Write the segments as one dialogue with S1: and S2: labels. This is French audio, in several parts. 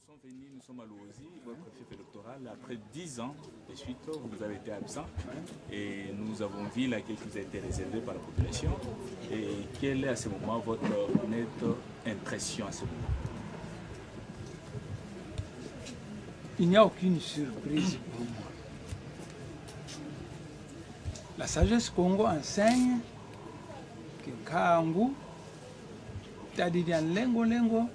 S1: sommes venus, nous sommes à Louosi, votre fief électoral. Après 10 ans de suite, vous avez été absent et nous avons vu laquelle vous a été réservé par la population. Et quelle est à ce moment votre nette impression à ce moment?
S2: Il n'y a aucune surprise pour moi. La sagesse Congo enseigne que Kangu, c'est-à-dire lengo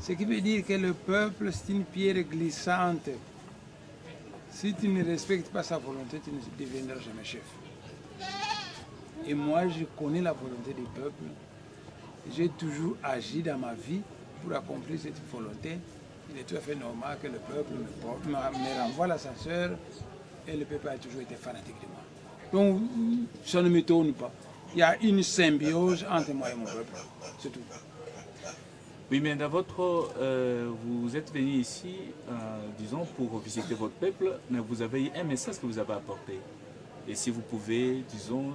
S2: ce qui veut dire que le peuple, c'est une pierre glissante. Si tu ne respectes pas sa volonté, tu ne deviendras jamais chef. Et moi, je connais la volonté du peuple. J'ai toujours agi dans ma vie pour accomplir cette volonté. Il est tout à fait normal que le peuple me renvoie l'ascenseur et le peuple a toujours été fanatique de moi. Donc, ça ne m'étonne pas. Il y a une symbiose entre moi et mon peuple, c'est tout.
S1: Oui, mais dans votre, vous êtes venu ici, disons, pour visiter votre peuple, mais vous avez un message que vous avez apporté. Et si vous pouvez, disons,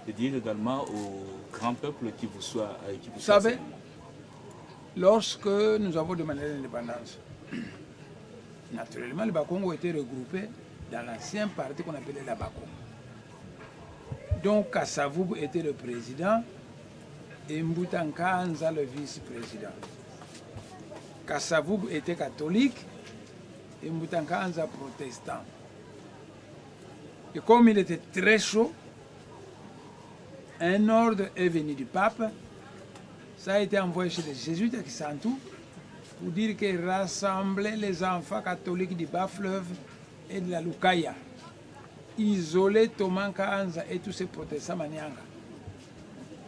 S1: le dire également au grand peuple qui vous soit...
S2: Vous savez, lorsque nous avons demandé l'indépendance, naturellement, le Bakongo était regroupé dans l'ancien parti qu'on appelait la Bakongo. Donc Kassavoub était le président et Mboutankanza le vice-président. Kassavoub était catholique et Mboutankanza protestant. Et comme il était très chaud, un ordre est venu du pape. Ça a été envoyé chez les jésuites à Kisantou pour dire qu'ils rassemblaient les enfants catholiques du Bas-Fleuve et de la Lukaya. Isoler Thomas Kanza et tous ces protestants Manianga.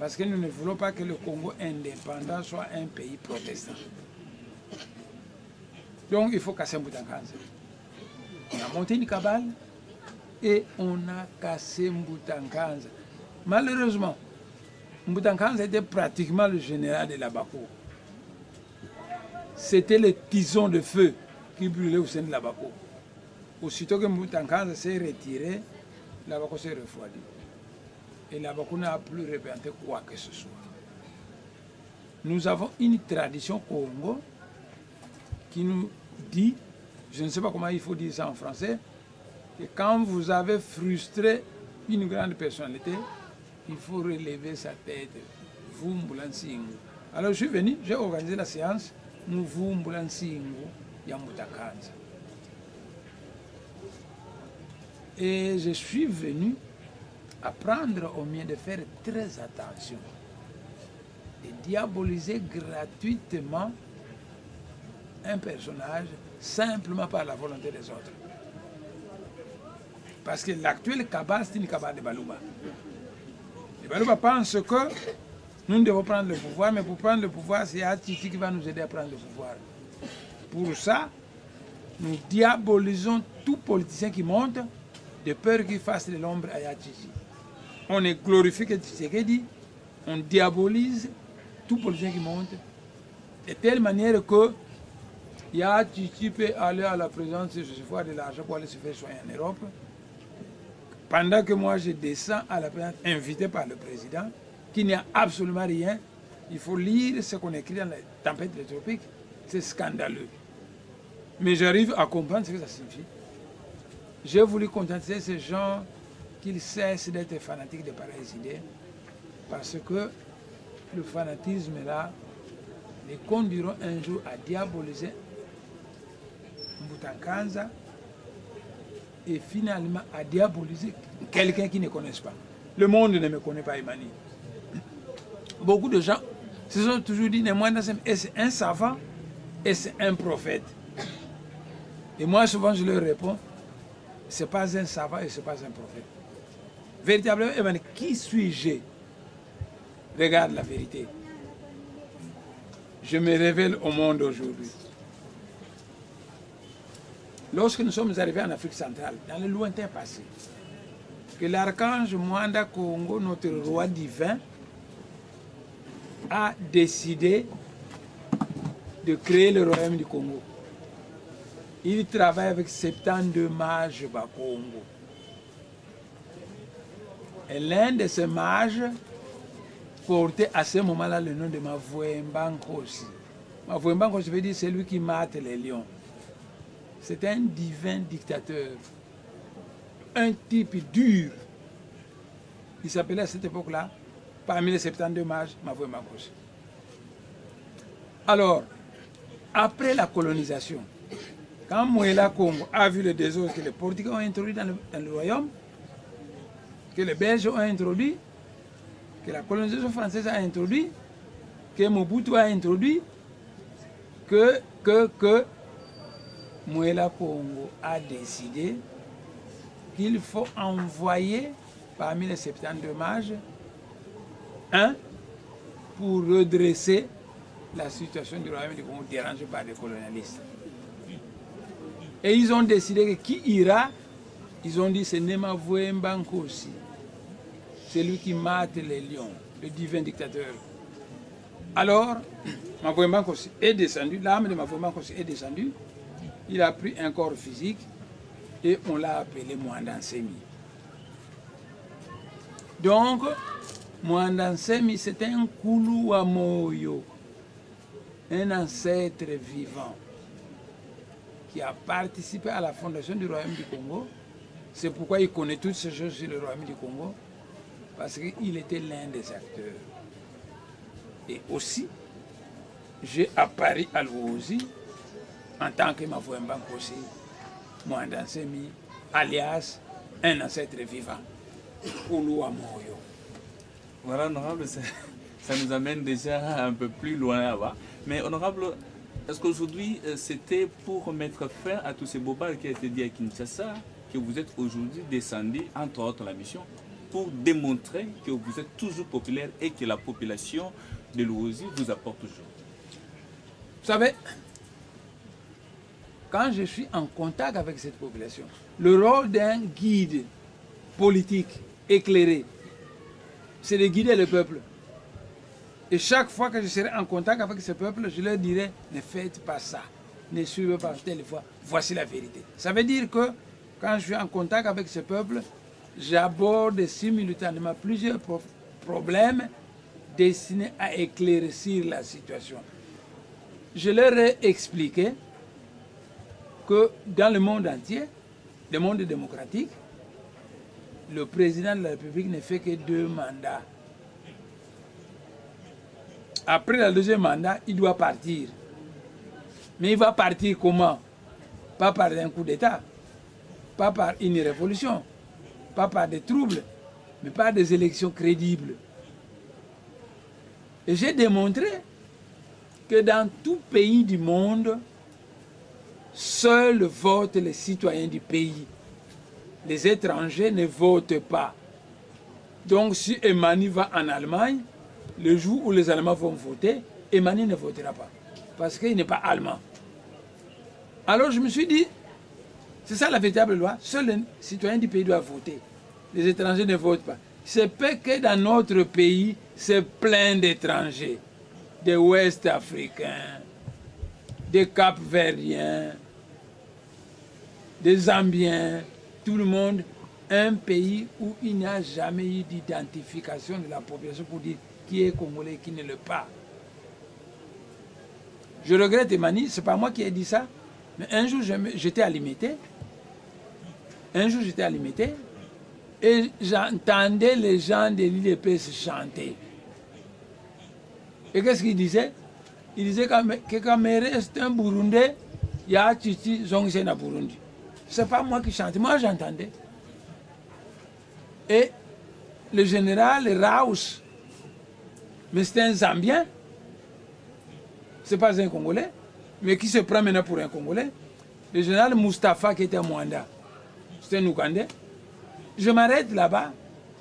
S2: Parce que nous ne voulons pas que le Congo indépendant soit un pays protestant. Donc il faut casser Mboutankanza. On a monté une cabale et on a cassé Mboutankanza. Malheureusement, Mboutankanza était pratiquement le général de la Bako. C'était le tison de feu qui brûlait au sein de la Bako. Aussitôt que Mboutankanza s'est retiré, la Bako s'est refroidie. Et la Bako n'a plus représenté quoi que ce soit. Nous avons une tradition Congo qui nous dit, je ne sais pas comment il faut dire ça en français, que quand vous avez frustré une grande personnalité, il faut relever sa tête. Vous Mbulansingu. Alors je suis venu, j'ai organisé la séance, nous vous Mbulansingu, Yamboutankanza. Et je suis venu apprendre au mien de faire très attention, de diaboliser gratuitement un personnage simplement par la volonté des autres. Parce que l'actuelle cabale, c'est une cabale de Balouba. Les Balouba pensent que nous devons prendre le pouvoir, mais pour prendre le pouvoir, c'est Atiti qui va nous aider à prendre le pouvoir. Pour ça, nous diabolisons tout politicien qui monte, de peur qu'il fasse de l'ombre à Yatchichi. On est glorifié que Tshisekedi, on diabolise tout politicien qui monte, de telle manière que Yatchichi peut aller à la présidence de recevoir de l'argent pour aller se faire soigner en Europe, pendant que moi je descends à la présidence invité par le président, qui n'y a absolument rien. Il faut lire ce qu'on écrit dans les tempêtes des tropiques, c'est scandaleux. Mais j'arrive à comprendre ce que ça signifie. J'ai voulu contenter ces gens qu'ils cessent d'être fanatiques de pareilles idées, parce que le fanatisme là les conduiront un jour à diaboliser Mboutankanza et finalement à diaboliser quelqu'un qui ne connaissent pas. Le monde ne me connaît pas, Imani. Beaucoup de gens se sont toujours dit, est-ce un savant, est-ce un prophète? Et moi souvent je leur réponds, ce n'est pas un savant et ce n'est pas un prophète. Véritablement, qui suis-je? Regarde la vérité. Je me révèle au monde aujourd'hui. Lorsque nous sommes arrivés en Afrique centrale, dans le lointain passé, que l'archange Mwanda Congo, notre roi divin, a décidé de créer le royaume du Congo. Il travaille avec 72 mages Bakongo. Et l'un de ces mages porté à ce moment-là le nom de Mavoembankosi. Mavoembankosi veut dire celui qui mate les lions. C'est un divin dictateur, un type dur. Il s'appelait à cette époque-là, parmi les 72 mages, Mavoembankosi. Alors, après la colonisation, quand Moëla Congo a vu le désordre que les Portugais ont introduit dans le royaume, que les Belges ont introduit, que la colonisation française a introduit, que Mobutu a introduit, que Moëla Congo a décidé qu'il faut envoyer parmi les 72 mages un pour redresser la situation du royaume du Congo dérangée par les colonialistes. Et ils ont décidé que qui ira, ils ont dit c'est Mavoembankosi, celui qui mate les lions, le divin dictateur. Alors, Mavoembankosi est descendu, l'âme de Mavoembankosi est descendue, il a pris un corps physique et on l'a appelé Mwandansemi. Donc, Mwandansemi, c'est un Kuluamoyo, un ancêtre vivant qui a participé à la fondation du Royaume du Congo. C'est pourquoi il connaît toutes ces choses sur le Royaume du Congo, parce qu'il était l'un des acteurs. Et aussi, j'ai apparu à Luozi en tant que Mavoembankosi, Mwandansemi, alias un ancêtre vivant, Kuluamoyo.
S1: Voilà, honorable, ça nous amène déjà un peu plus loin là-bas. Mais honorable, est-ce qu'aujourd'hui, c'était pour mettre fin à tous ces bobards qui a été dit à Kinshasa, que vous êtes aujourd'hui descendu, entre autres la mission, pour démontrer que vous êtes toujours populaire et que la population de Luozi vous apporte toujours?
S2: Vous savez, quand je suis en contact avec cette population, le rôle d'un guide politique éclairé, c'est de guider le peuple. Et chaque fois que je serai en contact avec ce peuple, je leur dirai, ne faites pas ça, ne suivez pas telle fois, voici la vérité. Ça veut dire que quand je suis en contact avec ce peuple, j'aborde simultanément plusieurs problèmes destinés à éclaircir la situation. Je leur ai expliqué que dans le monde entier, le monde démocratique, le président de la République ne fait que 2 mandats. Après le 2e mandat, il doit partir. Mais il va partir comment? Pas par un coup d'État, pas par une révolution, pas par des troubles, mais par des élections crédibles. Et j'ai démontré que dans tout pays du monde, seuls votent les citoyens du pays. Les étrangers ne votent pas. Donc si Emani va en Allemagne, le jour où les Allemands vont voter, Emani ne votera pas. Parce qu'il n'est pas allemand. Alors je me suis dit, c'est ça la véritable loi, seuls les citoyens du pays doivent voter. Les étrangers ne votent pas. C'est pas que dans notre pays, c'est plein d'étrangers. Des Ouest-Africains, des Cap-Verdiens, des Zambiens, tout le monde. Un pays où il n'y a jamais eu d'identification de la population pour dire qui est congolais et qui ne l'est pas. Je regrette Emani, ce n'est pas moi qui ai dit ça, mais un jour j'étais à Limité. Et j'entendais les gens de l'île épaisse chanter. Et qu'est-ce qu'ils disaient? Ils disaient que quand il reste un Burundais, il y a Titi Zongsen à Burundi. Ce n'est pas moi qui chantais, moi j'entendais. Et le général Raus, mais c'est un Zambien, ce n'est pas un Congolais, mais qui se prend maintenant pour un Congolais. Le général Mustapha qui était à Mwanda, c'est un Ougandais. Je m'arrête là-bas,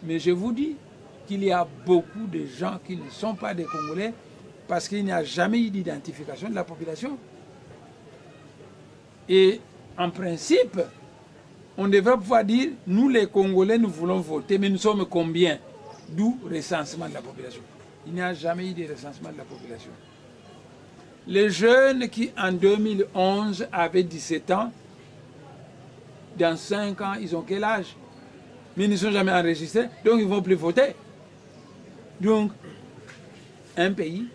S2: mais je vous dis qu'il y a beaucoup de gens qui ne sont pas des Congolais parce qu'il n'y a jamais eu d'identification de la population. Et en principe, on devrait pouvoir dire, nous les Congolais, nous voulons voter, mais nous sommes combien? D'où le recensement de la population. Il n'y a jamais eu de recensement de la population. Les jeunes qui, en 2011, avaient 17 ans, dans 5 ans, ils ont quel âge? Mais ils ne sont jamais enregistrés, donc ils ne vont plus voter. Donc, un pays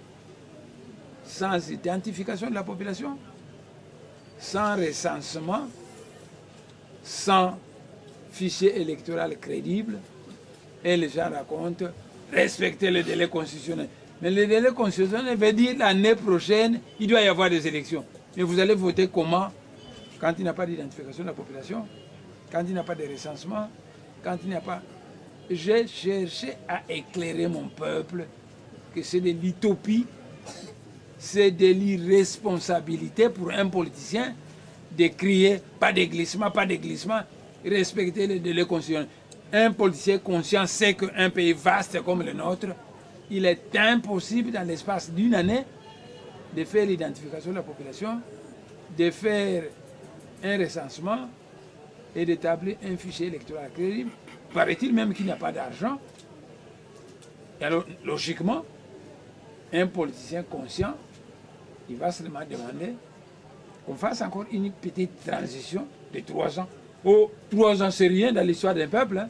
S2: sans identification de la population, sans recensement, sans fichier électoral crédible. Et les gens racontent respecter le délai constitutionnel. Mais le délai constitutionnel veut dire l'année prochaine, il doit y avoir des élections. Mais vous allez voter comment? Quand il n'y a pas d'identification de la population, quand il n'y a pas de recensement, quand il n'y a pas... J'ai cherché à éclairer mon peuple que c'est de l'utopie, c'est de l'irresponsabilité pour un politicien de crier pas de glissement, respecter les délais constitutionnels. Un politicien conscient sait qu'un pays vaste comme le nôtre, il est impossible dans l'espace d'une année de faire l'identification de la population, de faire un recensement et d'établir un fichier électoral crédible. Paraît-il même qu'il n'y a pas d'argent. Et alors, logiquement, un politicien conscient, il va seulement demander qu'on fasse encore une petite transition de 3 ans. Oh, 3 ans, c'est rien dans l'histoire d'un peuple. Hein.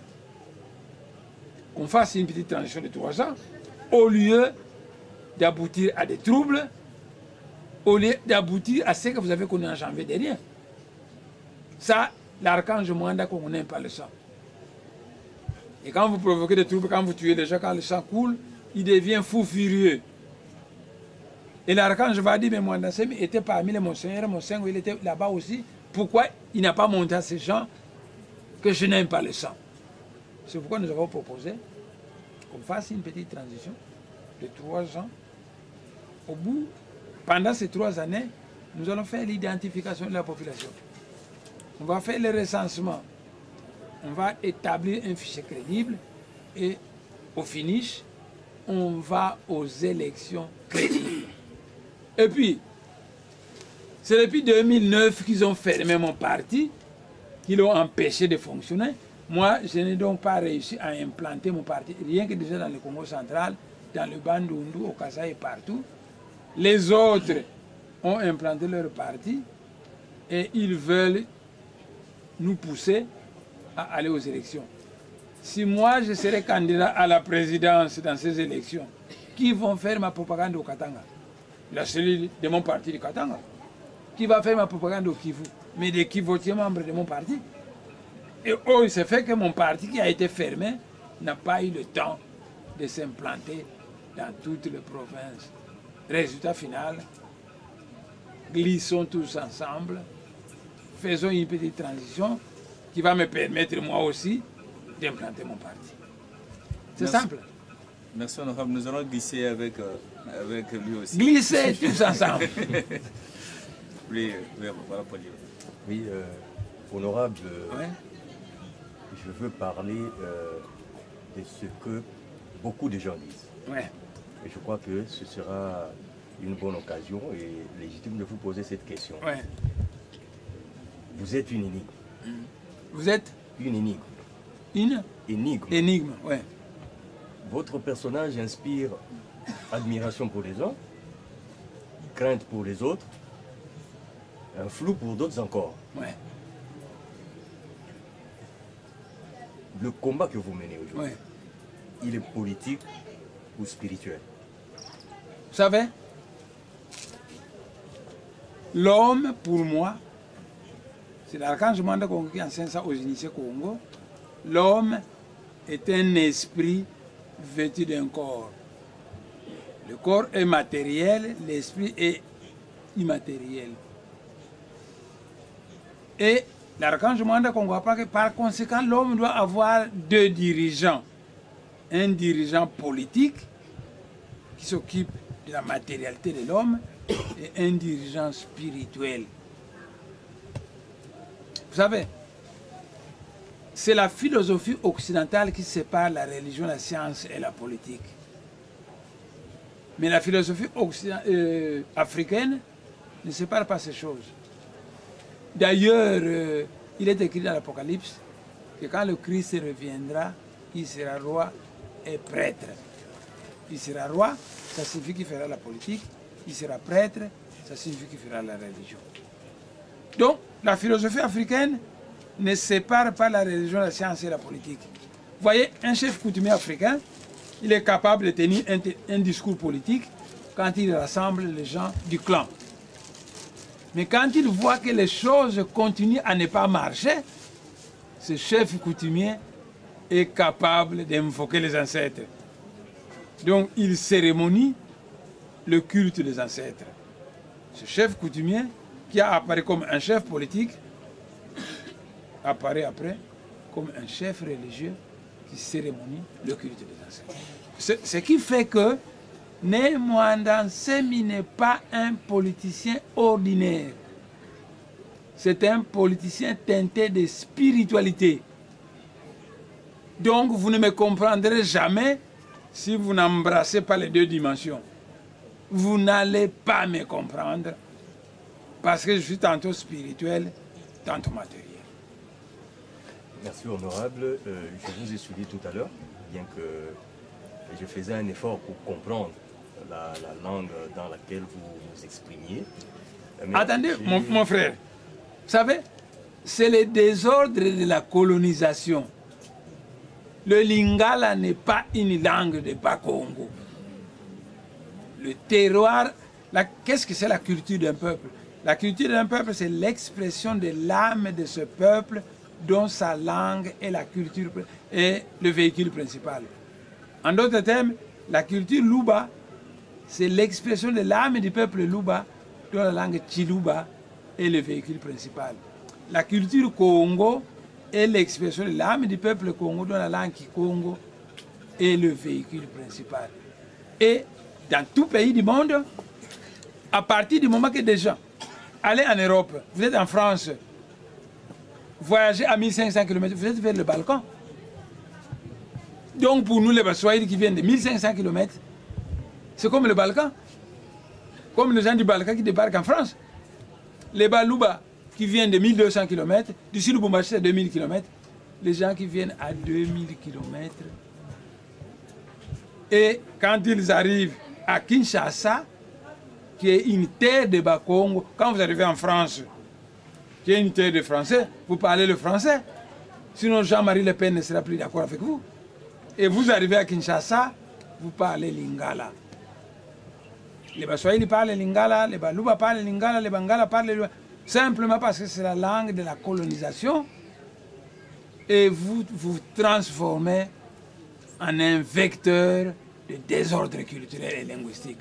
S2: Qu'on fasse une petite transition de 3 ans, au lieu d'aboutir à des troubles, au lieu d'aboutir à ce que vous avez connu en janvier dernier. Ça, l'archange Mwanda, qu'on n'aime pas le sang. Et quand vous provoquez des troubles, quand vous tuez les gens, quand le sang coule, il devient fou furieux. Et l'archange va dire, mais Mwanda Semi était parmi les monseigneurs, Monseigneur, il était là-bas aussi. Pourquoi il n'a pas monté à ces gens que je n'aime pas le sang? C'est pourquoi nous avons proposé qu'on fasse une petite transition de 3 ans. Au bout, pendant ces 3 années, nous allons faire l'identification de la population. On va faire le recensement. On va établir un fichier crédible et au finish, on va aux élections crédibles. Et puis, c'est depuis 2009 qu'ils ont fermé mon parti, qu'ils l'ont empêché de fonctionner. Moi, je n'ai donc pas réussi à implanter mon parti, rien que déjà dans le Congo central, dans le Bandundu, au Kasaï et partout. Les autres ont implanté leur parti et ils veulent nous pousser à aller aux élections. Si moi, je serais candidat à la présidence dans ces élections, qui vont faire ma propagande au Katanga? La cellule de mon parti du Katanga. Qui va faire ma propagande au Kivu? Mais de qui votiez membre de mon parti? Et oh, il s'est fait que mon parti qui a été fermé n'a pas eu le temps de s'implanter dans toutes les provinces. Résultat final, glissons tous ensemble, faisons une petite transition qui va me permettre moi aussi d'implanter mon parti. C'est simple.
S1: Merci honorable, nous allons glisser avec lui aussi.
S2: Glisser tous ensemble.
S1: Oui, voilà pour dire.
S3: Oui, honorable,
S2: Ouais.
S3: je veux parler de ce que beaucoup de gens disent.
S2: Ouais.
S3: Et je crois que ce sera une bonne occasion et légitime de vous poser cette question.
S2: Ouais.
S3: Vous êtes une énigme.
S2: Vous êtes
S3: Une énigme.
S2: une énigme. Ouais.
S3: Votre personnage inspire admiration pour les uns, crainte pour les autres, un flou pour d'autres encore.
S2: Ouais.
S3: Le combat que vous menez aujourd'hui,
S2: Ouais.
S3: il est politique ou spirituel?
S2: Vous savez, l'homme, pour moi, c'est l'archange Mwanda Congo qui enseigne ça aux initiés Congo, l'homme est un esprit vêtu d'un corps. Le corps est matériel, l'esprit est immatériel. Et l'archange Mwanda Congo apprend que par conséquent, l'homme doit avoir 2 dirigeants. Un dirigeant politique qui s'occupe de la matérialité de l'homme et un dirigeant spirituel. Vous savez, c'est la philosophie occidentale qui sépare la religion, la science et la politique. Mais la philosophie africaine ne sépare pas ces choses. D'ailleurs, il est écrit dans l'Apocalypse que quand le Christ reviendra, il sera roi et prêtre. Il sera roi, ça signifie qu'il fera la politique. Il sera prêtre, ça signifie qu'il fera la religion. Donc, la philosophie africaine ne sépare pas la religion, la science et la politique. Vous voyez, un chef coutumier africain, il est capable de tenir un discours politique quand il rassemble les gens du clan. Mais quand il voit que les choses continuent à ne pas marcher, ce chef coutumier est capable d'invoquer les ancêtres. Donc il cérémonie le culte des ancêtres. Ce chef coutumier, qui a apparu comme un chef politique, apparaît après comme un chef religieux qui cérémonie le culte des ancêtres. Ce qui fait que Né Mwanda Nsemi n'est pas un politicien ordinaire. C'est un politicien teinté de spiritualité. Donc vous ne me comprendrez jamais si vous n'embrassez pas les deux dimensions. Vous n'allez pas me comprendre parce que je suis tantôt spirituel, tantôt matériel.
S3: Merci honorable. Je vous ai suivi tout à l'heure, bien que je faisais un effort pour comprendre la langue dans laquelle vous vous exprimiez. Mais
S2: attendez, mon frère, vous savez, c'est le désordre de la colonisation. Le lingala n'est pas une langue de Bas-Congo. Le terroir, qu'est-ce que c'est la culture d'un peuple? La culture d'un peuple, c'est l'expression de l'âme de ce peuple dont sa langue est la culture est le véhicule principal. En d'autres termes, la culture Luba, c'est l'expression de l'âme du peuple Luba dont la langue Chiluba est le véhicule principal. La culture Congo est l'expression de l'âme du peuple Congo dont la langue Kikongo est le véhicule principal. Et dans tout pays du monde, à partir du moment que des gens allez en Europe, vous êtes en France, voyagez à 1500 km, vous êtes vers le Balkan. Donc pour nous les Baswahili qui viennent de 1500 km, c'est comme le Balkan. Comme les gens du Balkan qui débarquent en France. Les Balouba qui viennent de 1200 km, d'ici Lubumbashi c'est 2000 km. Les gens qui viennent à 2000 km. Et quand ils arrivent à Kinshasa, qui est une terre de Bas-Congo, quand vous arrivez en France, qui est une terre de Français, vous parlez le français. Sinon Jean-Marie Le Pen ne sera plus d'accord avec vous. Et vous arrivez à Kinshasa, vous parlez lingala. Les Baswahili parlent lingala, les Baluba parlent lingala, les Bangala parlent lingala. Simplement parce que c'est la langue de la colonisation. Et vous vous transformez en un vecteur de désordre culturel et linguistique.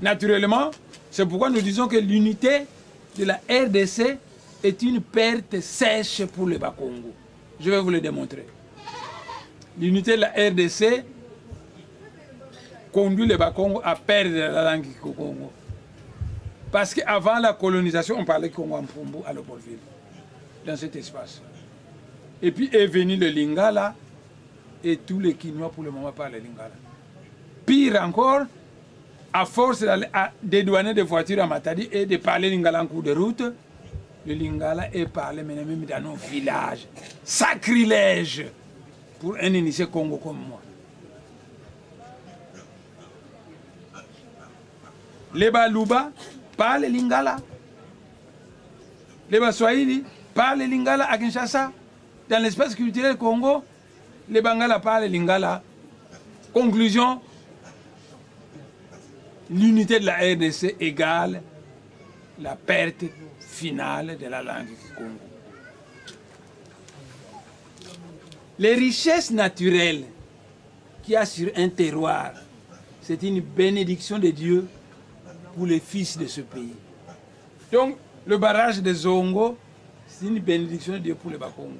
S2: Naturellement, c'est pourquoi nous disons que l'unité de la RDC est une perte sèche pour le Bas-Congo. Je vais vous le démontrer. L'unité de la RDC conduit le Bas-Congo à perdre la langue Congo. Parce qu'avant la colonisation, on parlait Congo en Pumbu à Leopoldville, dans cet espace. Et puis est venu le Lingala, et tous les Kinois pour le moment parlent le Lingala. Pire encore, à force de dédouaner des voitures à Matadi et de parler Lingala en cours de route, le Lingala est parlé même dans nos villages. Sacrilège pour un initié Congo comme moi. Les Baluba parlent Lingala. Les Baswahili parlent Lingala à Kinshasa. Dans l'espace culturel Congo, les Bangala parlent Lingala. Conclusion, l'unité de la RDC égale la perte finale de la langue Congo. Les richesses naturelles qu'il y a sur un terroir, c'est une bénédiction de Dieu pour les fils de ce pays. Donc, le barrage de Zongo, c'est une bénédiction de Dieu pour le Bas-Congo.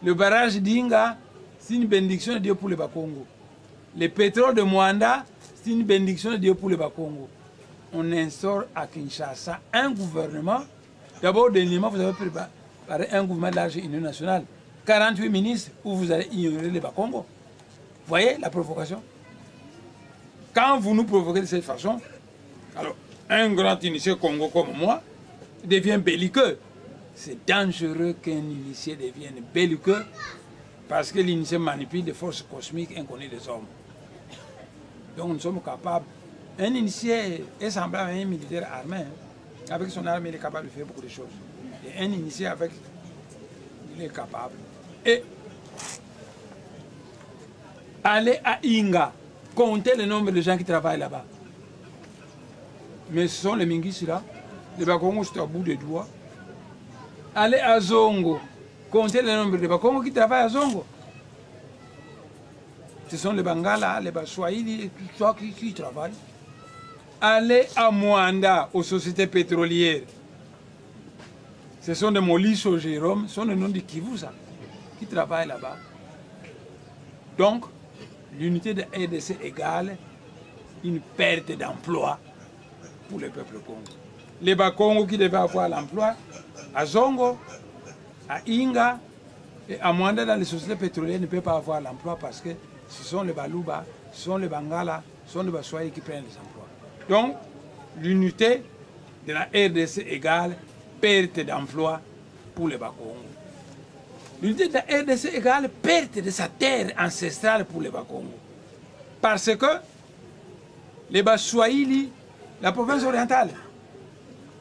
S2: Le barrage d'Inga, c'est une bénédiction de Dieu pour le Bas-Congo. Le pétrole de Mwanda, c'est une bénédiction de Dieu pour le Bas-Congo. On instaure à Kinshasa un gouvernement. D'abord, dernièrement, vous avez préparé un gouvernement de l'argent union nationale. 48 ministres où vous allez ignorer le Bas-Congo. Vous voyez la provocation? Quand vous nous provoquez de cette façon, alors un grand initié Congo comme moi devient belliqueux. C'est dangereux qu'un initié devienne belliqueux parce que l'initié manipule des forces cosmiques inconnues des hommes. Donc nous sommes capables. Un initié est semblable à un militaire armé. Hein. Avec son arme, il est capable de faire beaucoup de choses. Et un initié il est capable. Et Allez à Inga, comptez le nombre de gens qui travaillent là-bas. Mais ce sont les Mingis là, les Bakongos sont à bout de doigts. Allez à Zongo, comptez le nombre de Bakongos qui travaillent à Zongo. Ce sont les Bangala, les Baswahili, tout ça qui travaillent. Allez à Mwanda, aux sociétés pétrolières. Ce sont des Molisso Jérôme, ce sont les noms de Kivu, ça, qui travaillent là-bas. Donc, l'unité de RDC égale une perte d'emploi pour le peuple Congo. Les Bakongo qui devaient avoir l'emploi, à Zongo, à Inga et à Mwanda dans les sociétés pétrolières ne peuvent pas avoir l'emploi parce que ce sont les Baluba, ce sont les Bangala, ce sont les Baswahili qui prennent les emplois. Donc, l'unité de la RDC égale perte d'emploi pour les Bakongo. L'unité de la RDC égale perte de sa terre ancestrale pour les Bakongo. Parce que les Baswahili, la province orientale,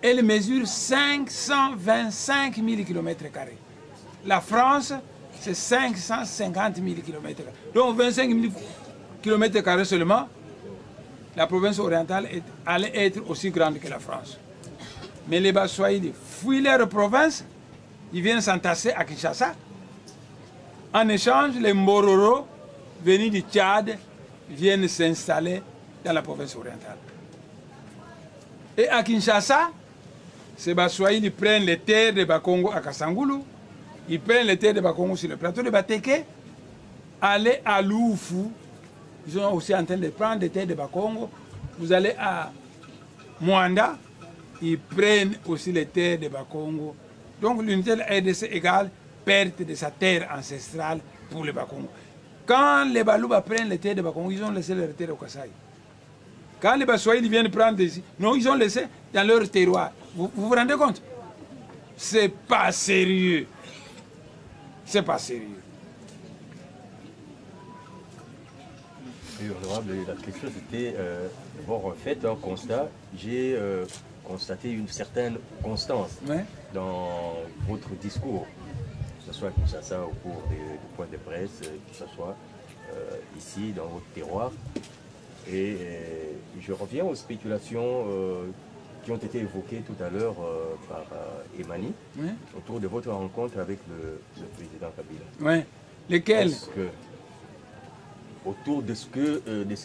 S2: elle mesure 525 000 km². La France, c'est 550 000 km². Donc 25 000 km² seulement, la province orientale allait être aussi grande que la France. Mais les Baswahili fuient leur province, ils viennent s'entasser à Kinshasa. En échange, les Mbororo, venus du Tchad, viennent s'installer dans la province orientale. Et à Kinshasa, ces Baswahili prennent les terres de Bakongo à Kasangulu, ils prennent les terres de Bakongo sur le plateau de Bateke, allez à Loufu, ils sont aussi en train de prendre des terres de Bakongo, vous allez à Mwanda, ils prennent aussi les terres de Bakongo. Donc l'unité de la RDC égale perte de sa terre ancestrale pour les Bakongo. Quand les Baluba prennent les terres de Bakongo, ils ont laissé leur terre au Kasaï. Quand les Baswahili viennent prendre ici, non, ils ont laissé dans leur terroir. Vous vous rendez compte? C'est pas sérieux. C'est pas sérieux.
S3: Oui, honorable, la question c'était d'abord en fait un constat. J'ai constaté une certaine constance dans votre discours, que ce soit à Kinshasa au cours du point de presse, que ce soit ici dans votre terroir. Et je reviens aux spéculations qui ont été évoquées tout à l'heure par Emani autour de votre rencontre avec le président Kabila.
S2: Oui. Lesquelles?
S3: Autour de ce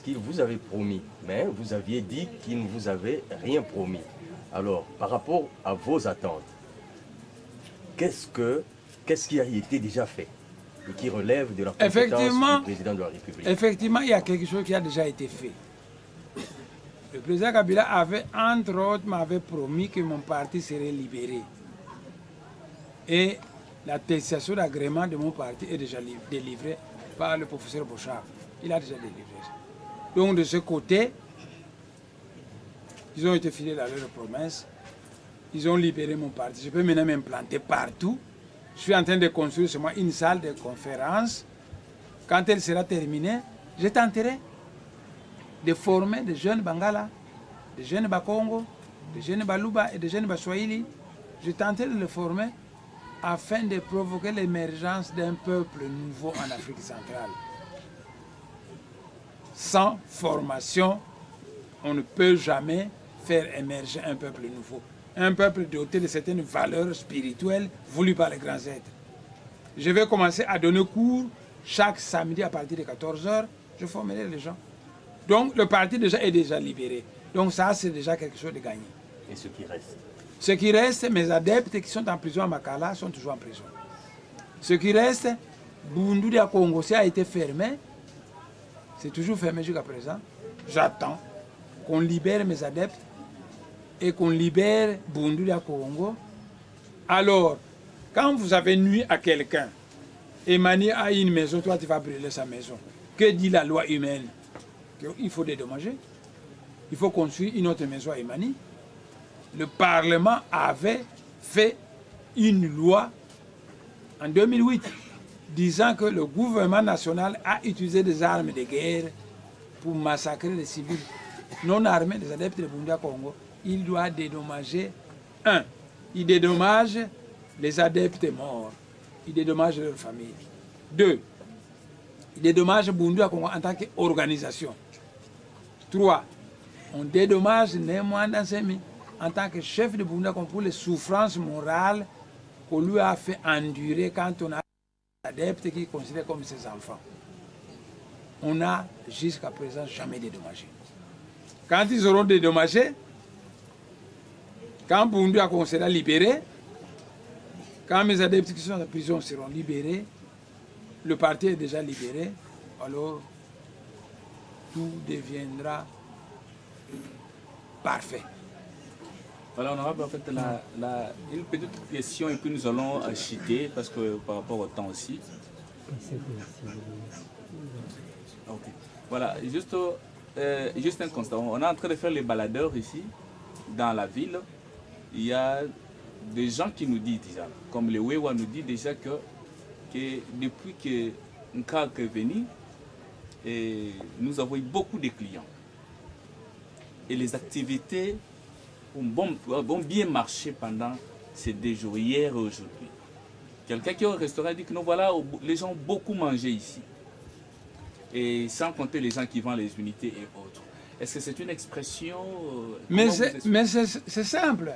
S3: qu'il vous avait promis, mais vous aviez dit qu'il ne vous avait rien promis. Alors, par rapport à vos attentes, qu'est-ce qui a été déjà fait et qui relève de la compétence du président de la République?
S2: Effectivement, il y a quelque chose qui a déjà été fait. Le président Kabila avait, entre autres, m'avait promis que mon parti serait libéré. Et l'attestation d'agrément de mon parti est déjà délivrée par le professeur Bouchard. Il a déjà délivré ça. Donc de ce côté, ils ont été fidèles à leurs promesses. Ils ont libéré mon parti. Je peux maintenant m'implanter partout. Je suis en train de construire sur moi une salle de conférence. Quand elle sera terminée, je tenterai de former des jeunes Bangala, des jeunes Bakongo, des jeunes Baluba et des jeunes Baswahili. Je tenterai de les former afin de provoquer l'émergence d'un peuple nouveau en Afrique centrale. Sans formation, on ne peut jamais faire émerger un peuple nouveau. Un peuple doté de certaines valeurs spirituelles voulues par les grands êtres. Je vais commencer à donner cours chaque samedi à partir de 14 h. Je formerai les gens. Donc le parti déjà est déjà libéré. Donc ça, c'est déjà quelque chose de gagné.
S3: Et ce qui reste? Ce
S2: qui reste, mes adeptes qui sont en prison à Makala sont toujours en prison. Ce qui reste, Bundu à Congo a été fermé. C'est toujours fermé jusqu'à présent. J'attends qu'on libère mes adeptes et qu'on libère Bundu à Congo. Alors, quand vous avez nuit à quelqu'un, Emani a une maison, toi tu vas brûler sa maison. Que dit la loi humaine? Il faut dédommager. Il faut construire une autre maison à Emani. Le Parlement avait fait une loi en 2008 disant que le gouvernement national a utilisé des armes de guerre pour massacrer les civils non armés, des adeptes de Bundu à Congo. Il doit dédommager, il dédommage les adeptes morts, il dédommage leur famille. 2, dédommage Bundu à Congo en tant qu'organisation. 3. On dédommage Némouanda Semi en tant que chef de Bundu à Congo pour les souffrances morales qu'on lui a fait endurer quand on a des adeptes qui considèrent comme ses enfants. On n'a jusqu'à présent jamais dédommagé. Quand ils auront dédommagé, quand Bundu a sera libéré, quand mes adeptes qui sont en prison seront libérés, le parti est déjà libéré, alors tout deviendra parfait.
S1: Voilà, honorable, en fait, une petite question et puis nous allons chuter parce que par rapport au temps aussi. Okay. Voilà, juste un constat. On est en train de faire les baladeurs ici, dans la ville. Il y a des gens qui nous disent déjà, comme le Wewa nous dit déjà que depuis que Nkak est venu, nous avons eu beaucoup de clients. Et les activités ont bien marché pendant ces 2 jours, hier et aujourd'hui. Quelqu'un qui est au restaurant dit que nous voilà, les gens ont beaucoup mangé ici. Et sans compter les gens qui vendent les unités et autres. Est-ce que c'est une expression...
S2: Mais c'est simple.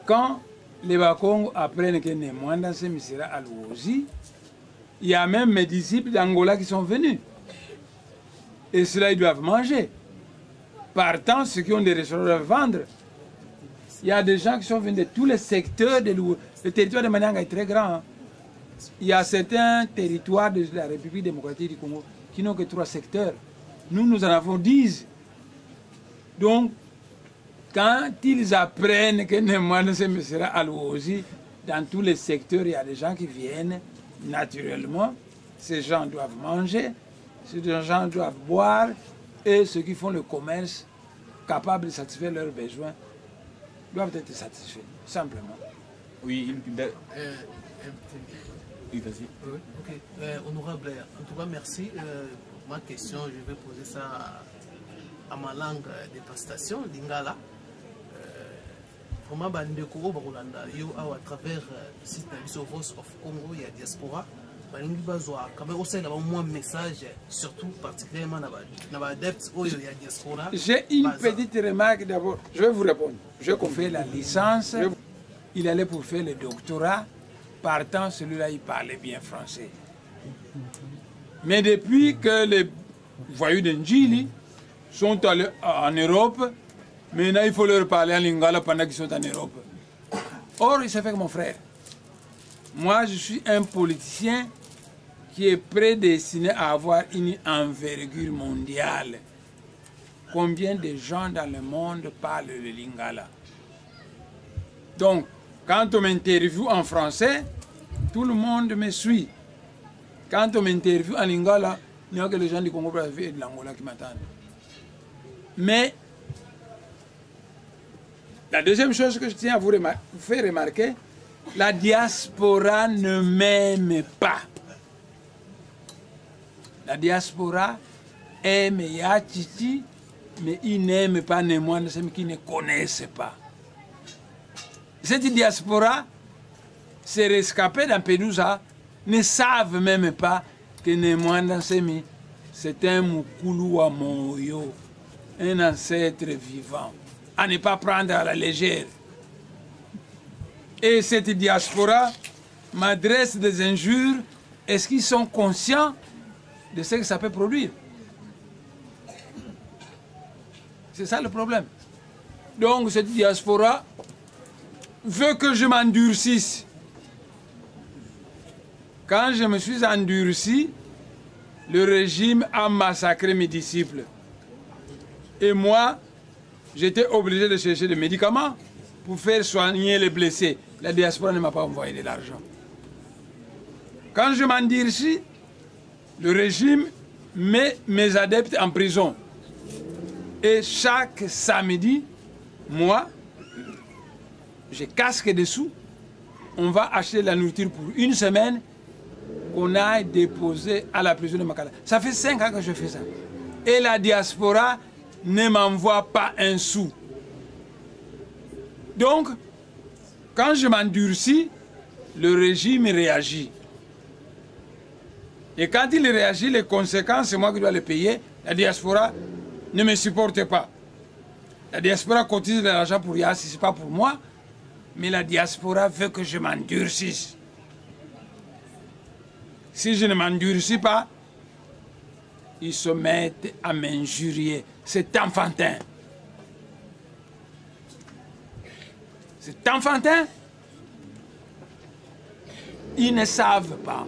S2: Quand les Bakongos apprennent que Némouanda Semi sera à Louosi, il y a même mes disciples d'Angola qui sont venus. Et ceux-là, ils doivent manger. Partant, ceux qui ont des restaurants doivent vendre. Il y a des gens qui sont venus de tous les secteurs de Louosi. Le territoire de Manianga est très grand. Hein. Il y a certains territoires de la République démocratique du Congo qui n'ont que 3 secteurs. Nous en avons 10. Donc, quand ils apprennent que Némouanda Semi sera à Louosi, dans tous les secteurs, il y a des gens qui viennent naturellement. Ces gens doivent manger, ces gens doivent boire, et ceux qui font le commerce, capables de satisfaire leurs besoins, doivent être satisfaits, simplement.
S1: Oui, oui, vas-y.
S4: Oui, ok. Honorable, en tout cas, merci. Ma question, je vais poser ça à ma langue de prestation, lingala. Vraiment, bandeko bakolanda yo à travers le site de Voice of Congo, il y a diaspora. Balingi bazwa quand même aussi là un message, surtout particulièrement dans les adeptes où il y a diaspora.
S2: J'ai une petite remarque d'abord. Je vais vous répondre. Je confie la licence. Il allait pour faire le doctorat. Partant, celui-là, il parlait bien français. Mais depuis que les voyous d'Ndjili sont allés en Europe, maintenant il faut leur parler en lingala pendant qu'ils sont en Europe. Or, il s'est fait que mon frère. Moi, je suis un politicien qui est prédestiné à avoir une envergure mondiale. Combien de gens dans le monde parlent le lingala? Donc, quand on m'interviewe en français, tout le monde me suit. Quand on m'interviewe en lingala, il n'y a que les gens du Congo et de l'Angola qui m'attendent. Mais, la deuxième chose que je tiens à vous faire remarquer, la diaspora ne m'aime pas. La diaspora aime Yachiti, mais il n'aime pas Némouanda Semi qui ne connaissent pas. Cette diaspora, ces rescapés d'Ampédousa, ne savent même pas que Némouanda Semi, c'est un Mukulu Moyo, un ancêtre vivant, à ne pas prendre à la légère. Et cette diaspora m'adresse des injures. Est-ce qu'ils sont conscients de ce que ça peut produire? C'est ça le problème. Donc cette diaspora veut que je m'endurcisse. Quand je me suis endurci, le régime a massacré mes disciples. Et moi, j'étais obligé de chercher des médicaments pour faire soigner les blessés. La diaspora ne m'a pas envoyé de l'argent. Quand je m'endurcis, le régime met mes adeptes en prison. Et chaque samedi, moi, je casque des sous. On va acheter de la nourriture pour une semaine qu'on a déposé à la prison de Makala. Ça fait 5 ans que je fais ça. Et la diaspora ne m'envoie pas un sou. Donc, quand je m'endurcis, le régime réagit. Et quand il réagit, les conséquences, c'est moi qui dois les payer. La diaspora ne me supporte pas. La diaspora cotise de l'argent pour Yassi, ce n'est pas pour moi. Mais la diaspora veut que je m'endurcisse. Si je ne m'endurcis pas, ils se mettent à m'injurier. C'est enfantin. C'est enfantin. Ils ne savent pas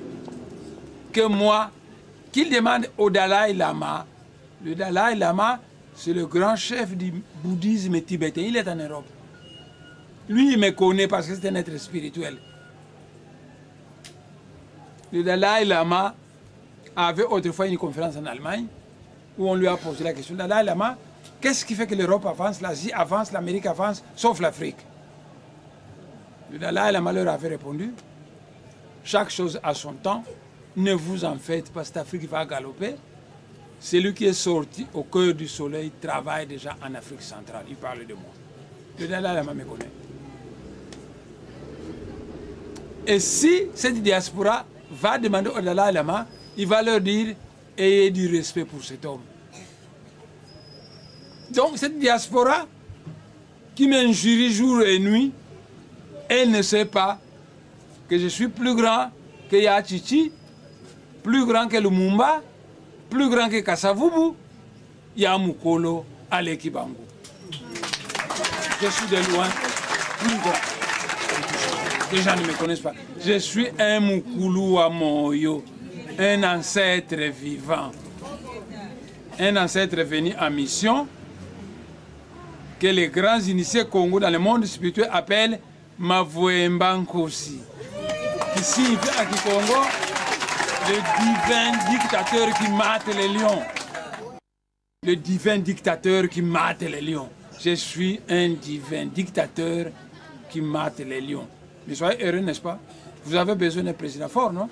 S2: que moi, qu'ils demandent au Dalai Lama, le Dalai Lama, c'est le grand chef du bouddhisme tibétain. Il est en Europe. Lui, il me connaît parce que c'est un être spirituel. Le Dalai Lama avait autrefois une conférence en Allemagne où on lui a posé la question, Dalai Lama, qu'est-ce qui fait que l'Europe avance, l'Asie avance, l'Amérique avance, sauf l'Afrique? Le Dalai Lama leur avait répondu, chaque chose a son temps, ne vous en faites pas, cette Afrique va galoper. Celui qui est sorti au cœur du soleil travaille déjà en Afrique centrale. Il parle de moi. Le Dalai Lama me connaît. Et si cette diaspora va demander au Dalai Lama, il va leur dire « ayez du respect pour cet homme ». Donc cette diaspora qui m'injurie jour et nuit, elle ne sait pas que je suis plus grand que Yachichi, plus grand que Lumumba, plus grand que Kasavubu, Yamukolo, Alekibangu. Je suis de loin plus grand. Les gens ne me connaissent pas. Je suis un Mukulu Amoyo, un ancêtre vivant. Un ancêtre venu en mission que les grands initiés Congo dans le monde spirituel appellent Mavouembankosi, qui signifie à Kikongo le divin dictateur qui mate les lions. Le divin dictateur qui mate les lions. Je suis un divin dictateur qui mate les lions. Mais soyez heureux, n'est-ce pas? Vous avez besoin d'un président fort, non?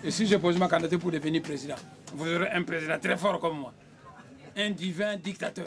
S2: Et si je pose ma candidature pour devenir président, vous aurez un président très fort comme moi. Un divin dictateur.